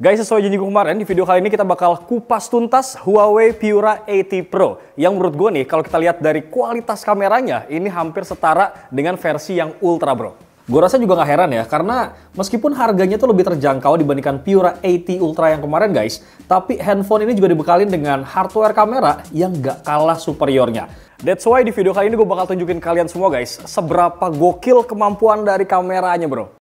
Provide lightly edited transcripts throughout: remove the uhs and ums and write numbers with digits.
Guys, sesuai janjiku kemarin, di video kali ini kita bakal kupas tuntas Huawei P-Ura 80 Pro. Yang menurut gue nih, kalau kita lihat dari kualitas kameranya, ini hampir setara dengan versi yang Ultra, bro. Gue rasa juga gak heran ya, karena meskipun harganya tuh lebih terjangkau dibandingkan P-Ura 80 Ultra yang kemarin guys, tapi handphone ini juga dibekalin dengan hardware kamera yang gak kalah superiornya. That's why di video kali ini gue bakal tunjukin kalian semua guys, seberapa gokil kemampuan dari kameranya, bro.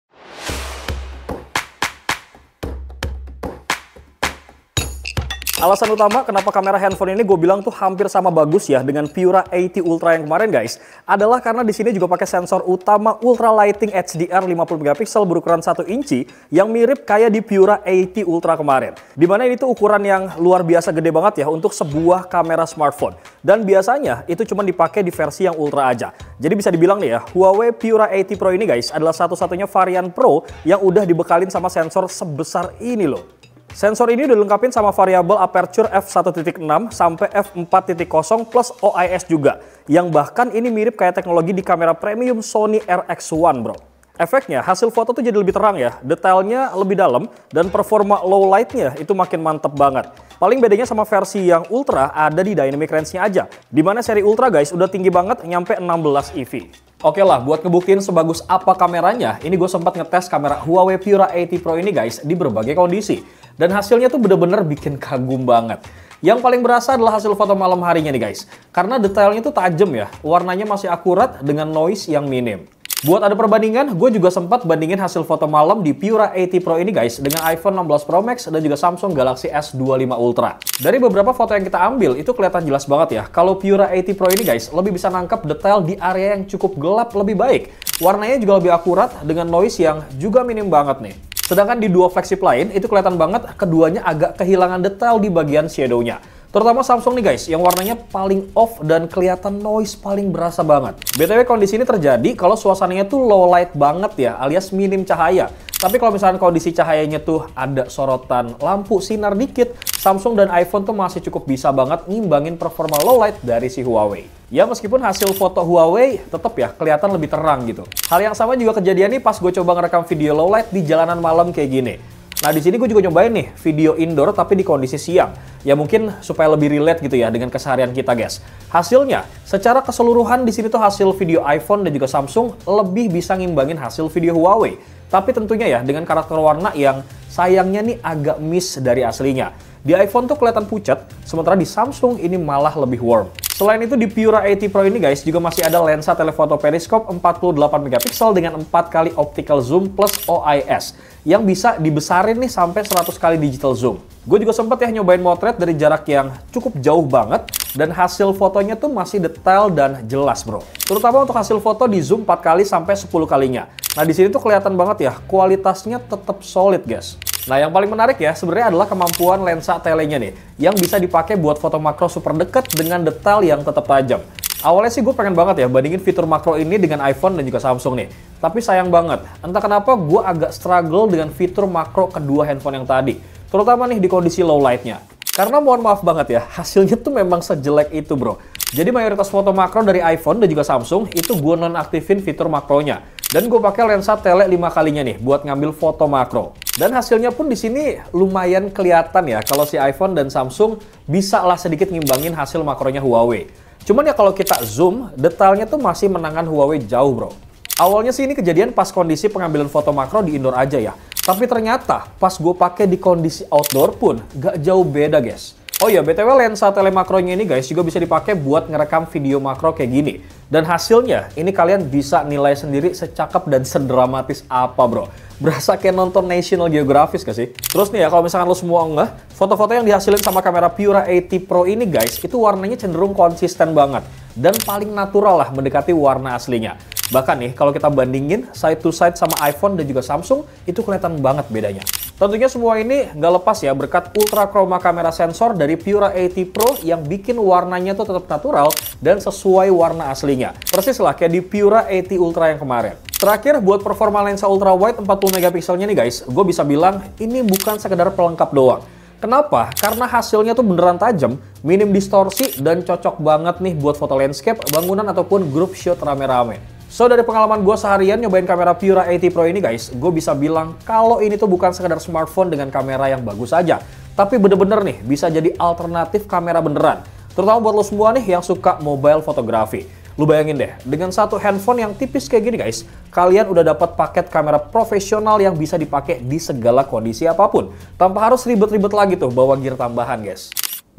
Alasan utama kenapa kamera handphone ini gue bilang tuh hampir sama bagus ya dengan P-Ura 80 Ultra yang kemarin guys, adalah karena di sini juga pakai sensor utama Ultra Lighting HDR 50 megapiksel berukuran 1 inci yang mirip kayak di P-Ura 80 Ultra kemarin. Dimana ini tuh ukuran yang luar biasa gede banget ya untuk sebuah kamera smartphone. Dan biasanya itu cuma dipakai di versi yang Ultra aja. Jadi bisa dibilang nih ya, Huawei P-Ura 80 Pro ini guys adalah satu-satunya varian Pro yang udah dibekalin sama sensor sebesar ini loh. Sensor ini udah dilengkapin sama variabel aperture f1.6 sampai f4.0 plus OIS juga. Yang bahkan ini mirip kayak teknologi di kamera premium Sony RX1 bro. Efeknya hasil foto tuh jadi lebih terang ya, detailnya lebih dalam, dan performa low lightnya itu makin mantep banget. Paling bedanya sama versi yang Ultra ada di dynamic range-nya aja. Dimana seri Ultra guys udah tinggi banget nyampe 16 EV. Oke lah, buat ngebuktiin sebagus apa kameranya, ini gue sempat ngetes kamera Huawei P-Ura 80 Pro ini guys di berbagai kondisi. Dan hasilnya tuh bener-bener bikin kagum banget. Yang paling berasa adalah hasil foto malam harinya nih guys. Karena detailnya tuh tajam ya, warnanya masih akurat dengan noise yang minim. Buat ada perbandingan, gue juga sempat bandingin hasil foto malam di P-Ura 80 Pro ini guys dengan iPhone 16 Pro Max dan juga Samsung Galaxy S25 Ultra. Dari beberapa foto yang kita ambil, itu kelihatan jelas banget ya kalau P-Ura 80 Pro ini guys lebih bisa nangkep detail di area yang cukup gelap lebih baik. Warnanya juga lebih akurat dengan noise yang juga minim banget nih. Sedangkan di dua flagship lain, itu kelihatan banget keduanya agak kehilangan detail di bagian shadow-nya. Terutama Samsung nih guys, yang warnanya paling off dan kelihatan noise paling berasa banget. BTW kondisi ini terjadi kalau suasananya tuh low light banget ya, alias minim cahaya. Tapi kalau misalnya kondisi cahayanya tuh ada sorotan lampu sinar dikit, Samsung dan iPhone tuh masih cukup bisa banget ngimbangin performa low light dari si Huawei. Ya meskipun hasil foto Huawei tetap ya kelihatan lebih terang gitu. Hal yang sama juga kejadian nih pas gue coba ngerekam video low light di jalanan malam kayak gini. Nah di sini gue juga nyobain nih video indoor tapi di kondisi siang. Ya mungkin supaya lebih relate gitu ya dengan keseharian kita guys. Hasilnya secara keseluruhan di sini tuh hasil video iPhone dan juga Samsung lebih bisa ngimbangin hasil video Huawei. Tapi tentunya ya dengan karakter warna yang sayangnya nih agak miss dari aslinya. Di iPhone tuh kelihatan pucat, sementara di Samsung ini malah lebih warm. Selain itu di P-Ura 80 Pro ini guys juga masih ada lensa telephoto periskop 48 megapiksel dengan 4 kali optical zoom plus OIS yang bisa dibesarin nih sampai 100 kali digital zoom. Gue juga sempat ya nyobain motret dari jarak yang cukup jauh banget dan hasil fotonya tuh masih detail dan jelas bro. Terutama untuk hasil foto di zoom 4 kali sampai 10 kalinya. Nah di sini tuh kelihatan banget ya kualitasnya tetap solid guys. Nah yang paling menarik ya sebenarnya adalah kemampuan lensa telenya nih yang bisa dipakai buat foto makro super dekat dengan detail yang tetap tajam. Awalnya sih gue pengen banget ya bandingin fitur makro ini dengan iPhone dan juga Samsung nih. Tapi sayang banget, entah kenapa gue agak struggle dengan fitur makro kedua handphone yang tadi. Terutama nih di kondisi low lightnya. Karena mohon maaf banget ya, hasilnya tuh memang sejelek itu bro. Jadi mayoritas foto makro dari iPhone dan juga Samsung itu gue nonaktifin fitur makronya. Dan gue pakai lensa tele 5 kalinya nih buat ngambil foto makro. Dan hasilnya pun di sini lumayan kelihatan ya kalau si iPhone dan Samsung bisa lah sedikit ngimbangin hasil makronya Huawei. Cuman ya kalau kita zoom, detailnya tuh masih menangan Huawei jauh bro. Awalnya sih ini kejadian pas kondisi pengambilan foto makro di indoor aja ya. Tapi ternyata pas gue pakai di kondisi outdoor pun gak jauh beda guys. Oh iya, BTW lensa telemakronya ini guys juga bisa dipakai buat ngerekam video makro kayak gini. Dan hasilnya, ini kalian bisa nilai sendiri secakep dan sedramatis apa bro. Berasa kayak nonton National Geographic gak sih? Terus nih ya, kalau misalkan lo semua enggak, foto-foto yang dihasilin sama kamera P-Ura 80 Pro ini guys, itu warnanya cenderung konsisten banget. Dan paling natural lah mendekati warna aslinya. Bahkan nih, kalau kita bandingin side to side sama iPhone dan juga Samsung, itu kelihatan banget bedanya. Tentunya semua ini nggak lepas ya berkat ultra chroma kamera sensor dari P-Ura 80 Pro yang bikin warnanya tuh tetap natural dan sesuai warna aslinya. Persis lah kayak di P-Ura 80 Ultra yang kemarin. Terakhir, buat performa lensa ultra wide 40 megapikselnya nih guys, gue bisa bilang ini bukan sekedar pelengkap doang. Kenapa? Karena hasilnya tuh beneran tajam, minim distorsi, dan cocok banget nih buat foto landscape, bangunan, ataupun group shot rame-rame. So, dari pengalaman gue seharian nyobain kamera Piura 80 Pro ini guys, gue bisa bilang kalau ini tuh bukan sekedar smartphone dengan kamera yang bagus aja, tapi bener-bener nih bisa jadi alternatif kamera beneran. Terutama buat lo semua nih yang suka mobile fotografi. Lu bayangin deh, dengan satu handphone yang tipis kayak gini guys, kalian udah dapat paket kamera profesional yang bisa dipakai di segala kondisi apapun, tanpa harus ribet-ribet lagi tuh bawa gear tambahan guys.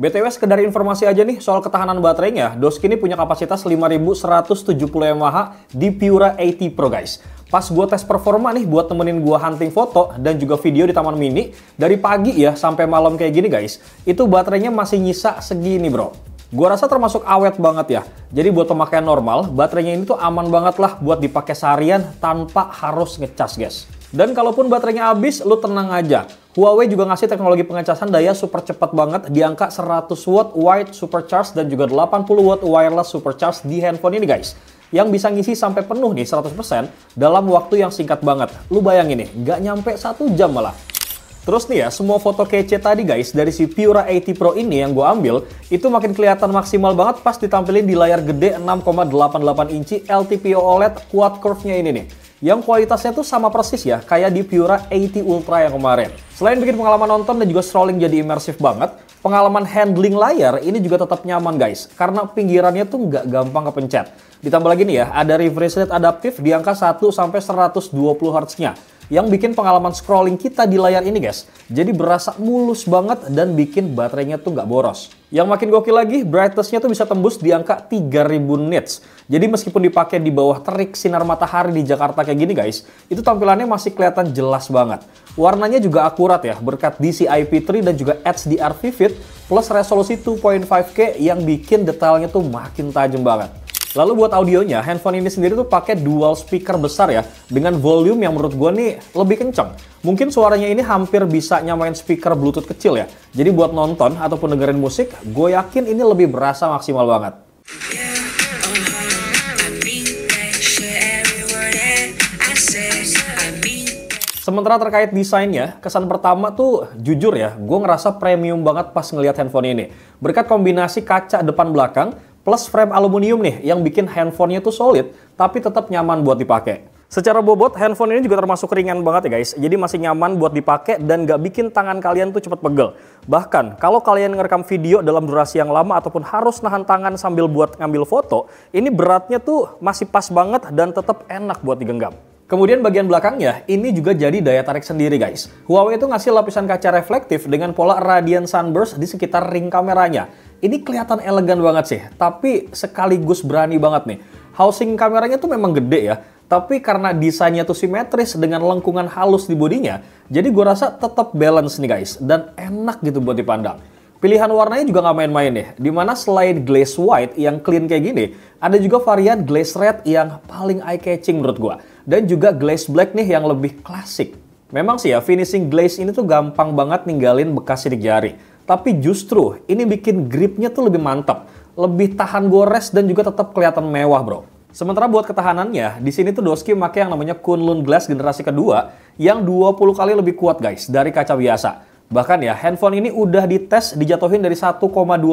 BTW sekedar informasi aja nih soal ketahanan baterainya, Doski ini punya kapasitas 5170 mAh di Piura 80 Pro guys. Pas gue tes performa nih buat temenin gue hunting foto dan juga video di Taman Mini, dari pagi ya sampai malam kayak gini guys, itu baterainya masih nyisa segini bro. Gua rasa termasuk awet banget ya. Jadi buat pemakaian normal, baterainya ini tuh aman banget lah buat dipakai seharian tanpa harus ngecas guys. Dan kalaupun baterainya habis, lu tenang aja. Huawei juga ngasih teknologi pengecasan daya super cepat banget di angka 100 watt wide supercharge dan juga 80 watt wireless supercharge di handphone ini guys. Yang bisa ngisi sampai penuh nih 100% dalam waktu yang singkat banget. Lu bayangin nih, nggak nyampe 1 jam malah. Terus nih ya, semua foto kece tadi guys dari si Piura 80 Pro ini yang gue ambil, itu makin kelihatan maksimal banget pas ditampilin di layar gede 6,88 inci LTPO OLED quad curve-nya ini nih. Yang kualitasnya tuh sama persis ya, kayak di Piura 80 Ultra yang kemarin. Selain bikin pengalaman nonton dan juga scrolling jadi imersif banget, pengalaman handling layar ini juga tetap nyaman guys, karena pinggirannya tuh nggak gampang kepencet. Ditambah lagi nih ya, ada refresh rate adaptif di angka 1-120 Hz-nya, yang bikin pengalaman scrolling kita di layar ini guys, jadi berasa mulus banget dan bikin baterainya tuh nggak boros. Yang makin gokil lagi, brightness-nya tuh bisa tembus di angka 3000 nits. Jadi meskipun dipakai di bawah terik sinar matahari di Jakarta kayak gini guys, itu tampilannya masih kelihatan jelas banget. Warnanya juga akurat ya, berkat DCI-P3 dan juga HDR Vivid plus resolusi 2.5K yang bikin detailnya tuh makin tajam banget. Lalu buat audionya, handphone ini sendiri tuh pakai dual speaker besar ya, dengan volume yang menurut gue nih lebih kenceng. Mungkin suaranya ini hampir bisa nyamain speaker Bluetooth kecil ya. Jadi buat nonton ataupun dengerin musik, gue yakin ini lebih berasa maksimal banget. Sementara terkait desainnya, kesan pertama tuh jujur ya, gue ngerasa premium banget pas ngelihat handphone ini. Berkat kombinasi kaca depan belakang, plus frame aluminium nih yang bikin handphonenya tuh solid tapi tetap nyaman buat dipakai. Secara bobot, handphone ini juga termasuk ringan banget ya guys. Jadi masih nyaman buat dipakai dan gak bikin tangan kalian tuh cepet pegel. Bahkan kalau kalian ngerekam video dalam durasi yang lama ataupun harus nahan tangan sambil buat ngambil foto, ini beratnya tuh masih pas banget dan tetap enak buat digenggam. Kemudian bagian belakangnya, ini juga jadi daya tarik sendiri guys. Huawei itu ngasih lapisan kaca reflektif dengan pola radiant sunburst di sekitar ring kameranya. Ini kelihatan elegan banget sih, tapi sekaligus berani banget nih. Housing kameranya tuh memang gede ya, tapi karena desainnya tuh simetris dengan lengkungan halus di bodinya, jadi gue rasa tetap balance nih guys, dan enak gitu buat dipandang. Pilihan warnanya juga nggak main-main nih, dimana selain glaze white yang clean kayak gini, ada juga varian glaze red yang paling eye-catching menurut gue, dan juga glaze black nih yang lebih klasik. Memang sih ya, finishing glaze ini tuh gampang banget ninggalin bekas sidik jari. Tapi justru ini bikin gripnya tuh lebih mantap, lebih tahan gores dan juga tetap kelihatan mewah bro. Sementara buat ketahanannya, di sini tuh Doski pakai yang namanya Kunlun Glass generasi kedua yang 20 kali lebih kuat guys dari kaca biasa. Bahkan ya, handphone ini udah dites dijatuhin dari 1,2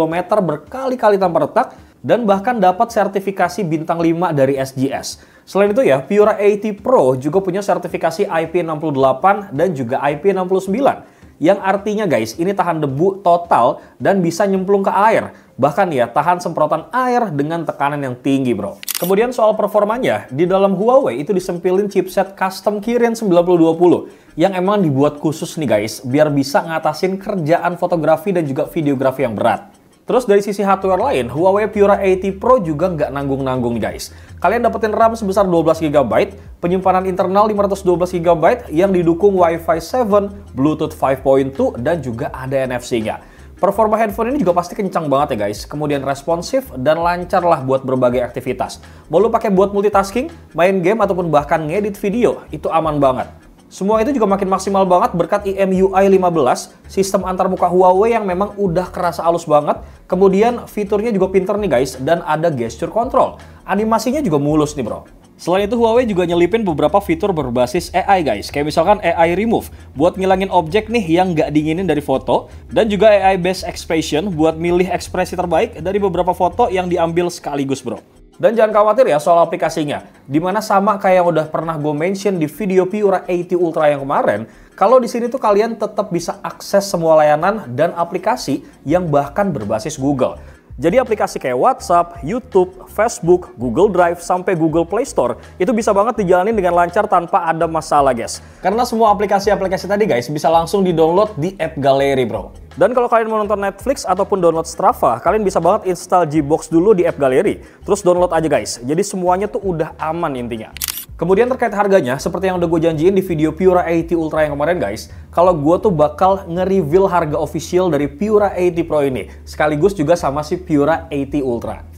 meter berkali-kali tanpa retak dan bahkan dapat sertifikasi bintang 5 dari SGS. Selain itu ya, Piura 80 Pro juga punya sertifikasi IP68 dan juga IP69. Yang artinya guys, ini tahan debu total dan bisa nyemplung ke air. Bahkan ya, tahan semprotan air dengan tekanan yang tinggi bro. Kemudian soal performanya, di dalam Huawei itu disempilin chipset custom Kirin 9020 yang emang dibuat khusus nih guys, biar bisa ngatasin kerjaan fotografi dan juga videografi yang berat. Terus dari sisi hardware lain, Huawei Piura 80 Pro juga nggak nanggung-nanggung guys. Kalian dapetin RAM sebesar 12 GB, penyimpanan internal 512 GB yang didukung Wi-Fi 7, Bluetooth 5.2, dan juga ada NFC-nya. Performa handphone ini juga pasti kencang banget ya guys, kemudian responsif dan lancar lah buat berbagai aktivitas. Mau lu pakai buat multitasking, main game, ataupun bahkan ngedit video, itu aman banget. Semua itu juga makin maksimal banget berkat EMUI 15, sistem antarmuka Huawei yang memang udah kerasa halus banget. Kemudian fiturnya juga pinter nih guys, dan ada gesture control. Animasinya juga mulus nih bro. Selain itu Huawei juga nyelipin beberapa fitur berbasis AI guys, kayak misalkan AI Remove buat ngilangin objek nih yang nggak diinginin dari foto, dan juga AI Best Expression buat milih ekspresi terbaik dari beberapa foto yang diambil sekaligus bro. Dan jangan khawatir ya soal aplikasinya, dimana sama kayak yang udah pernah gue mention di video Piura 80 Ultra yang kemarin, kalau di sini tuh kalian tetap bisa akses semua layanan dan aplikasi yang bahkan berbasis Google. Jadi aplikasi kayak WhatsApp, YouTube, Facebook, Google Drive, sampai Google Play Store itu bisa banget dijalanin dengan lancar tanpa ada masalah guys. Karena semua aplikasi-aplikasi tadi guys bisa langsung di-download di App Gallery bro. Dan kalau kalian mau nonton Netflix ataupun download Strava, kalian bisa banget install Gbox dulu di App Gallery. Terus download aja guys, jadi semuanya tuh udah aman intinya. Kemudian terkait harganya, seperti yang udah gue janjiin di video Piura 80 Ultra yang kemarin guys, kalau gue tuh bakal nge-reveal harga official dari Piura 80 Pro ini, sekaligus juga sama si Piura 80 Ultra.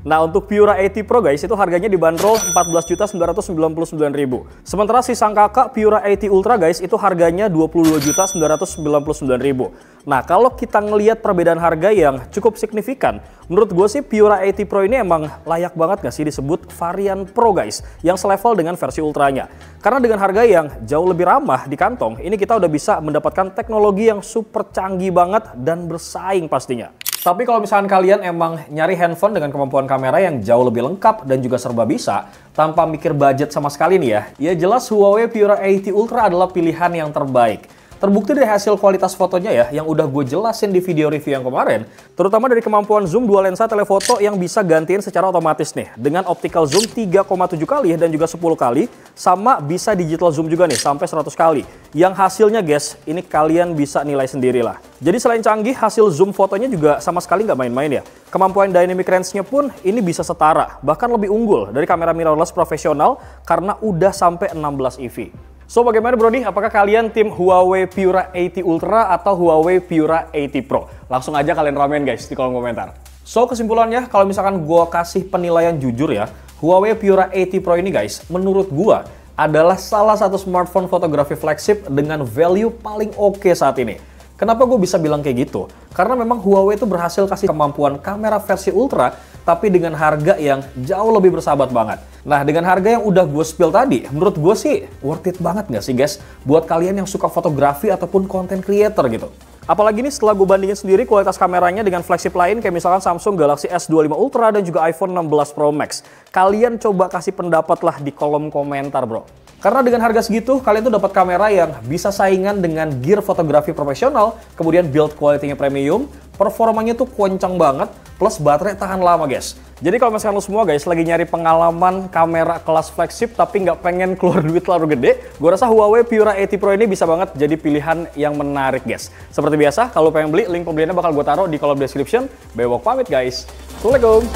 Nah untuk Piura 80 Pro guys, itu harganya dibanderol 14.999.000. Sementara si sang kakak Piura 80 Ultra guys, itu harganya 22.999.000. Nah kalau kita ngelihat perbedaan harga yang cukup signifikan, menurut gue sih Piura 80 Pro ini emang layak banget gak sih disebut varian Pro guys, yang selevel dengan versi Ultranya. Karena dengan harga yang jauh lebih ramah di kantong, ini kita udah bisa mendapatkan teknologi yang super canggih banget dan bersaing pastinya. Tapi kalau misalkan kalian emang nyari handphone dengan kemampuan kamera yang jauh lebih lengkap dan juga serba bisa, tanpa mikir budget sama sekali nih ya jelas Huawei Piura 80 Ultra adalah pilihan yang terbaik. Terbukti dari hasil kualitas fotonya ya, yang udah gue jelasin di video review yang kemarin, terutama dari kemampuan zoom dua lensa telefoto yang bisa gantiin secara otomatis nih, dengan optical zoom 3,7 kali dan juga 10 kali, sama bisa digital zoom juga nih, sampai 100 kali. Yang hasilnya guys, ini kalian bisa nilai sendiri lah. Jadi selain canggih, hasil zoom fotonya juga sama sekali nggak main-main ya. Kemampuan dynamic range-nya pun ini bisa setara, bahkan lebih unggul dari kamera mirrorless profesional karena udah sampai 16 EV. So bagaimana bro nih, apakah kalian tim Huawei Piura 80 Ultra atau Huawei Piura 80 Pro? Langsung aja kalian ramen guys di kolom komentar. So kesimpulannya, kalau misalkan gua kasih penilaian jujur ya, Huawei Piura 80 Pro ini guys, menurut gua adalah salah satu smartphone fotografi flagship dengan value paling oke saat ini. Kenapa gue bisa bilang kayak gitu? Karena memang Huawei itu berhasil kasih kemampuan kamera versi Ultra, tapi dengan harga yang jauh lebih bersahabat banget. Nah, dengan harga yang udah gue spill tadi, menurut gue sih worth it banget nggak sih guys? Buat kalian yang suka fotografi ataupun content creator gitu. Apalagi nih setelah gue bandingin sendiri kualitas kameranya dengan flagship lain kayak misalkan Samsung Galaxy S25 Ultra dan juga iPhone 16 Pro Max. Kalian coba kasih pendapat lah di kolom komentar bro. Karena dengan harga segitu, kalian tuh dapat kamera yang bisa saingan dengan gear fotografi profesional, kemudian build quality-nya premium, performanya tuh kencang banget, plus baterai tahan lama guys. Jadi kalau misalkan lo semua guys lagi nyari pengalaman kamera kelas flagship tapi nggak pengen keluar duit terlalu gede, gue rasa Huawei Piura 80 Pro ini bisa banget jadi pilihan yang menarik guys. Seperti biasa, kalau pengen beli, link pembeliannya bakal gue taruh di kolom description. Bewok pamit guys. Assalamualaikum.